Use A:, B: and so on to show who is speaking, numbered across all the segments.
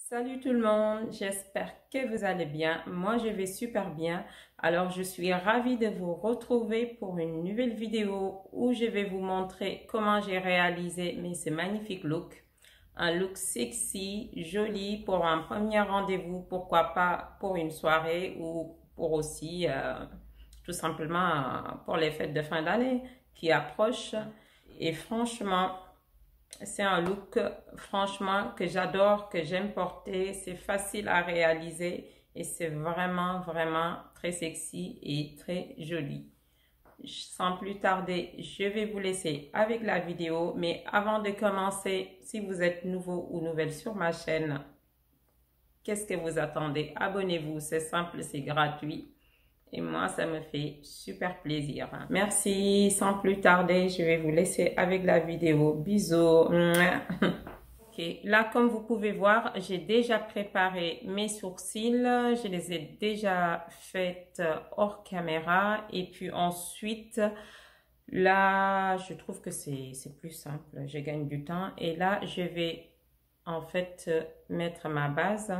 A: Salut tout le monde, j'espère que vous allez bien. Moi, je vais super bien. Alors, je suis ravie de vous retrouver pour une nouvelle vidéo où je vais vous montrer comment j'ai réalisé ce magnifique look. Un look sexy, joli pour un premier rendez-vous, pourquoi pas pour une soirée ou pour aussi tout simplement pour les fêtes de fin d'année qui approchent. Et franchement, c'est un look, franchement, que j'adore, que j'aime porter. C'est facile à réaliser et c'est vraiment très sexy et très joli. Sans plus tarder, je vais vous laisser avec la vidéo. Mais avant de commencer, si vous êtes nouveau ou nouvelle sur ma chaîne, qu'est-ce que vous attendez? Abonnez-vous, c'est simple, c'est gratuit. Et moi, ça me fait super plaisir. Merci. Sans plus tarder, je vais vous laisser avec la vidéo. Bisous. Ok, là, comme vous pouvez voir, j'ai déjà préparé mes sourcils. Je les ai déjà faites hors caméra. Et puis ensuite, là, je trouve que c'est plus simple. Je gagne du temps. Et là, je vais en fait mettre ma base.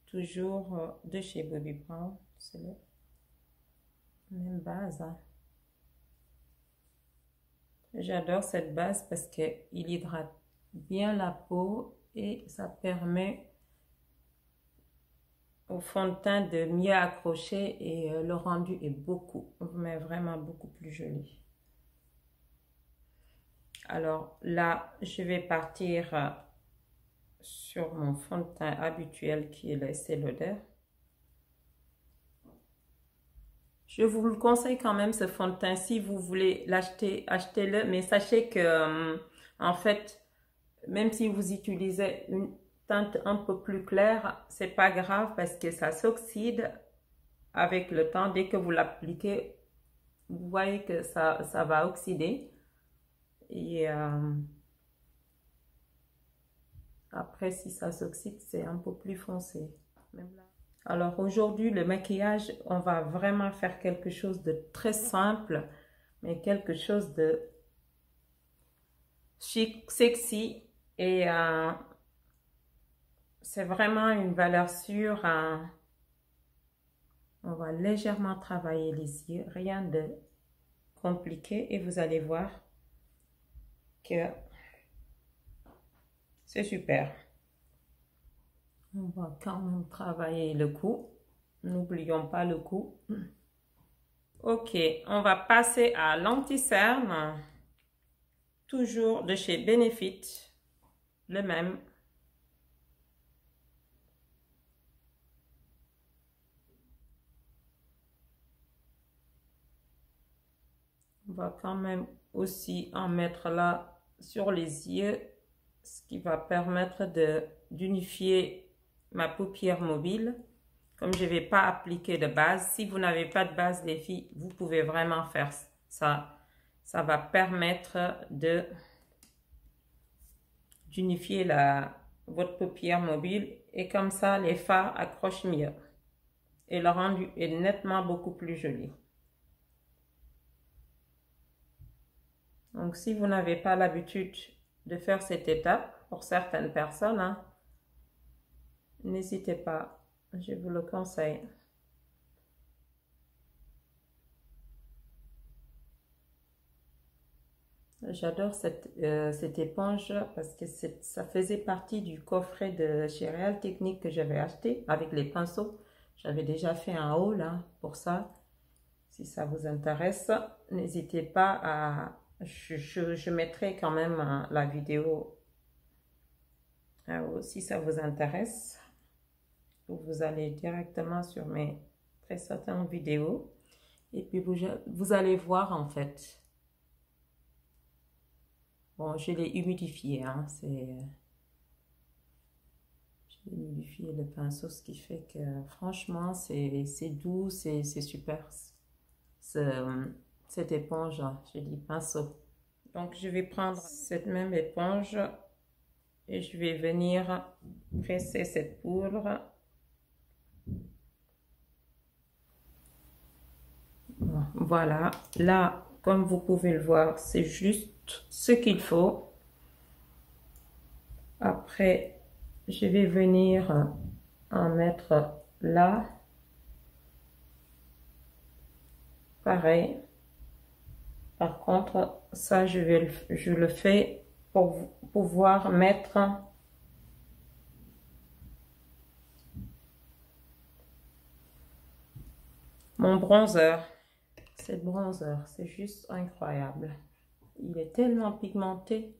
A: Toujours de chez Bobbi Brown, c'est la même base. J'adore cette base parce qu'il hydrate bien la peau et ça permet au fond de teint de mieux accrocher et le rendu est mais vraiment beaucoup plus joli. Alors là, je vais partir sur mon fond de teint habituel qui est l'Estée Lauder. Je vous le conseille quand même ce fond de teint. Si vous voulez l'acheter, achetez-le. Mais sachez que, en fait, même si vous utilisez une teinte un peu plus claire, c'est pas grave parce que ça s'oxyde avec le temps. Dès que vous l'appliquez, vous voyez que ça va oxyder. Et après, si ça s'oxyde, c'est un peu plus foncé. Même là. Alors aujourd'hui, le maquillage, on va vraiment faire quelque chose de très simple, mais quelque chose de chic, sexy et c'est vraiment une valeur sûre. On va légèrement travailler les yeux, rien de compliqué et vous allez voir que c'est super. On va quand même travailler le cou. N'oublions pas le cou. Ok, on va passer à l'anti-cerne. Toujours de chez Benefit. Le même. On va quand même aussi en mettre là sur les yeux. Ce qui va permettre d'unifier ma paupière mobile. Comme je ne vais pas appliquer de base, si vous n'avez pas de base, les filles, vous pouvez vraiment faire ça. Ça va permettre d'unifier votre paupière mobile et comme ça, les fards accrochent mieux. Et le rendu est nettement beaucoup plus joli. Donc, si vous n'avez pas l'habitude de faire cette étape, pour certaines personnes, n'hésitez pas, je vous le conseille. J'adore cette éponge parce que ça faisait partie du coffret de chez Real Technique que j'avais acheté avec les pinceaux. J'avais déjà fait un haul là pour ça. Si ça vous intéresse, n'hésitez pas à... Je mettrai quand même la vidéo si ça vous intéresse. Vous allez directement sur mes précédentes vidéos et puis vous allez voir en fait. Bon, je l'ai humidifié, hein, j'ai humidifié le pinceau, ce qui fait que franchement, c'est doux, c'est super. Cette éponge, je dis pinceau. Donc, je vais prendre cette même éponge et je vais venir presser cette poudre. Voilà, là, comme vous pouvez le voir, c'est juste ce qu'il faut. Après, je vais venir en mettre là. Pareil. Par contre, ça, je le fais pour pouvoir mettre mon bronzer. Ce bronzer, c'est juste incroyable. Il est tellement pigmenté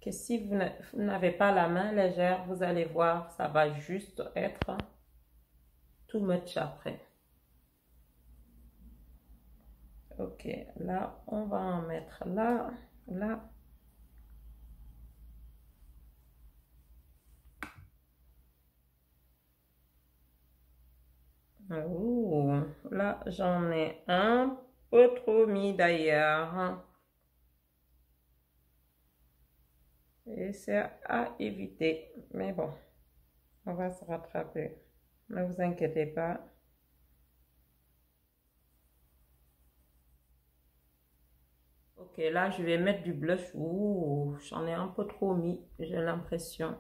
A: que si vous n'avez pas la main légère, vous allez voir, ça va juste être too much après. Ok, là, on va en mettre là, là. Oh, là, j'en ai un peu trop mis d'ailleurs. Et c'est à éviter. Mais bon, on va se rattraper. Ne vous inquiétez pas. Ok, là, je vais mettre du blush. Ouh, j'en ai un peu trop mis, j'ai l'impression.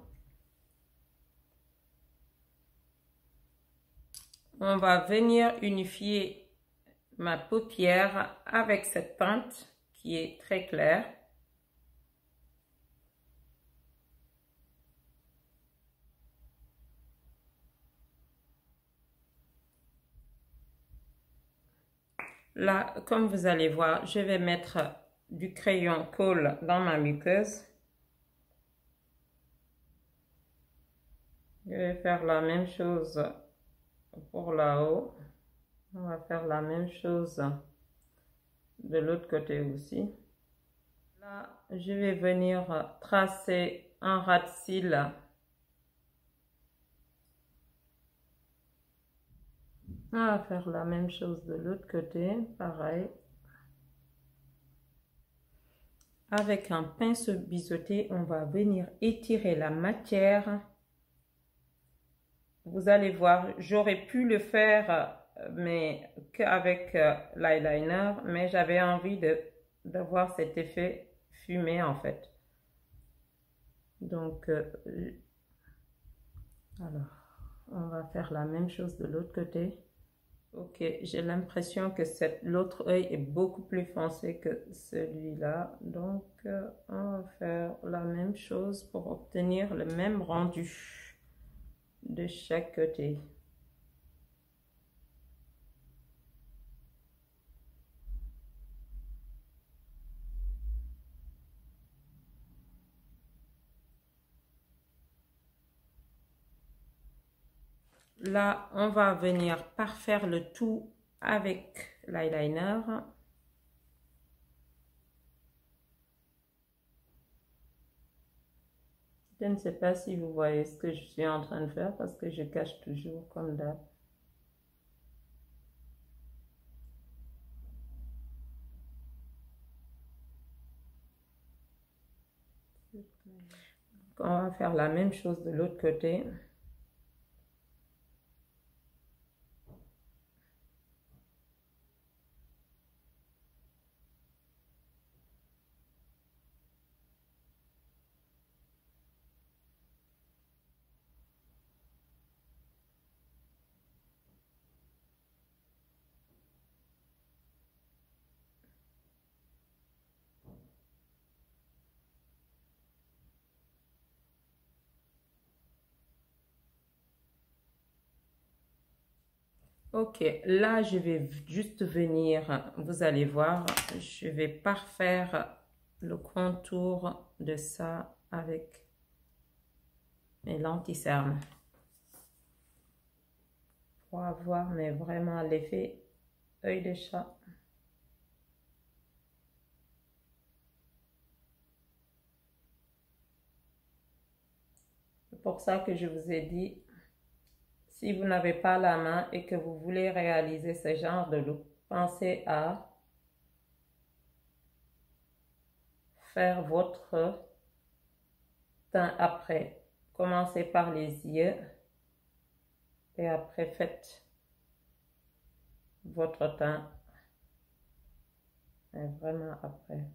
A: On va venir unifier ma paupière avec cette teinte qui est très claire. Là, comme vous allez voir, je vais mettre du crayon Kohl dans ma muqueuse. Je vais faire la même chose pour là-haut. On va faire la même chose de l'autre côté aussi. Là, je vais venir tracer un ras de cils. On va faire la même chose de l'autre côté, pareil. Avec un pinceau biseauté, on va venir étirer la matière. Vous allez voir, j'aurais pu le faire, mais qu'avec l'eyeliner, mais j'avais envie d'avoir cet effet fumé en fait. Donc, alors, on va faire la même chose de l'autre côté. Ok, j'ai l'impression que l'autre œil est beaucoup plus foncé que celui-là. Donc, on va faire la même chose pour obtenir le même rendu de chaque côté. Là, on va venir parfaire le tout avec l'eyeliner. Je ne sais pas si vous voyez ce que je suis en train de faire parce que je cache toujours comme d'hab. On va faire la même chose de l'autre côté. Ok, là je vais juste venir, vous allez voir, je vais parfaire le contour de ça avec mes lentilles cernes pour avoir mais vraiment l'effet œil de chat. C'est pour ça que je vous ai dit, si vous n'avez pas la main et que vous voulez réaliser ce genre de look, pensez à faire votre teint après. Commencez par les yeux et après faites votre teint. Et vraiment après.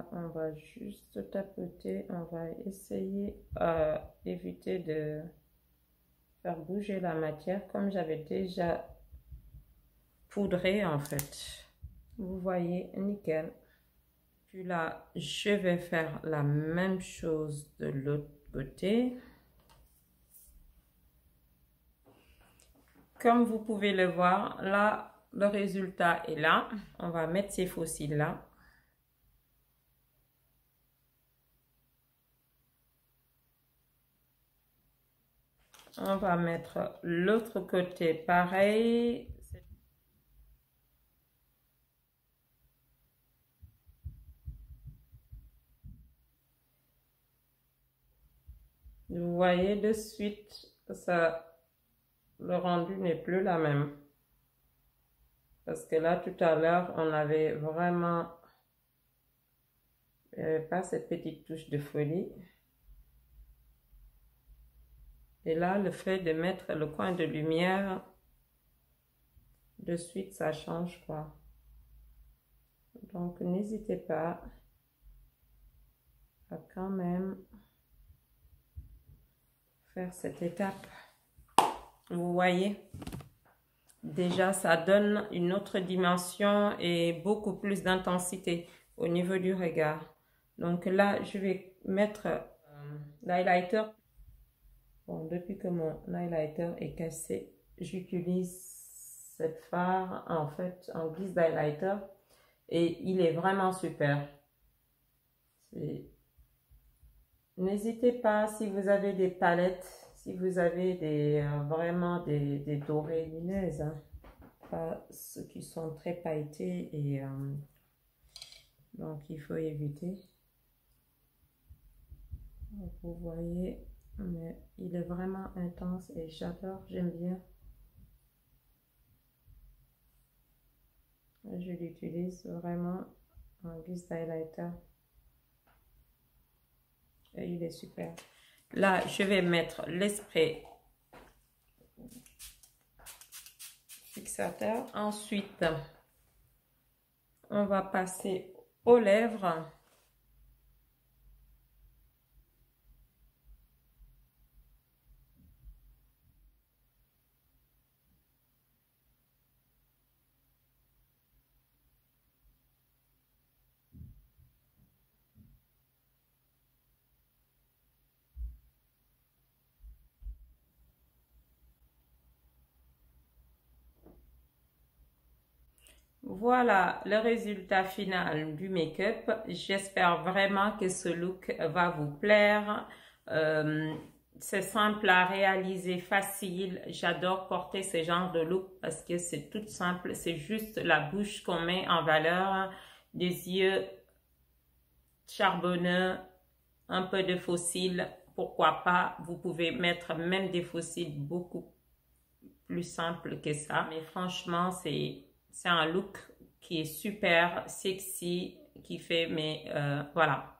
A: Là, on va juste tapoter. On va essayer d'éviter de faire bouger la matière comme j'avais déjà poudré en fait. Vous voyez, nickel. Puis là, je vais faire la même chose de l'autre côté. Comme vous pouvez le voir, là, le résultat est là. On va mettre ces fossiles là. On va mettre l'autre côté pareil. Vous voyez de suite, le rendu n'est plus la même. Parce que là, tout à l'heure, on avait vraiment pas cette petite touche de folie. Et là, le fait de mettre le coin de lumière, de suite, ça change quoi. Donc, n'hésitez pas à quand même faire cette étape. Vous voyez, déjà, ça donne une autre dimension et beaucoup plus d'intensité au niveau du regard. Donc là, je vais mettre l'highlighter. Bon, depuis que mon highlighter est cassé, j'utilise cette fard en fait en guise d'highlighter et il est vraiment super. N'hésitez pas, si vous avez des palettes, si vous avez vraiment des dorées lumineuses, hein, pas ceux qui sont très pailletés et donc il faut éviter. Donc, vous voyez, mais il est vraiment intense et j'adore, j'aime bien. Je l'utilise vraiment en guise d'highlighter. Et il est super. Là, je vais mettre le spray fixateur. Ensuite, on va passer aux lèvres. Voilà le résultat final du make-up. J'espère vraiment que ce look va vous plaire. C'est simple à réaliser, facile. J'adore porter ce genre de look parce que c'est tout simple. C'est juste la bouche qu'on met en valeur, des yeux charbonneux, un peu de faux cils. Pourquoi pas? Vous pouvez mettre même des faux cils beaucoup plus simple que ça. Mais franchement, c'est un look qui est super sexy, qui fait, mais voilà,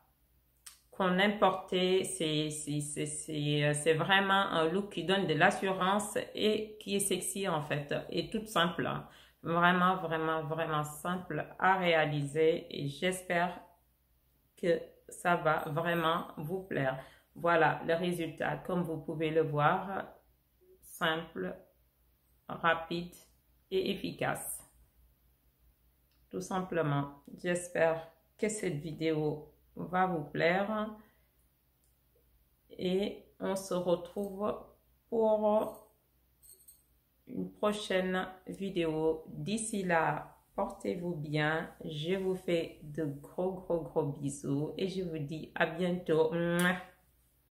A: qu'on aime porter, c'est vraiment un look qui donne de l'assurance et qui est sexy en fait, et tout simple, hein. Vraiment, vraiment, vraiment simple à réaliser et j'espère que ça va vraiment vous plaire. Voilà le résultat, comme vous pouvez le voir, simple, rapide et efficace. Tout simplement, j'espère que cette vidéo va vous plaire et on se retrouve pour une prochaine vidéo. D'ici là, portez-vous bien. Je vous fais de gros bisous et je vous dis à bientôt.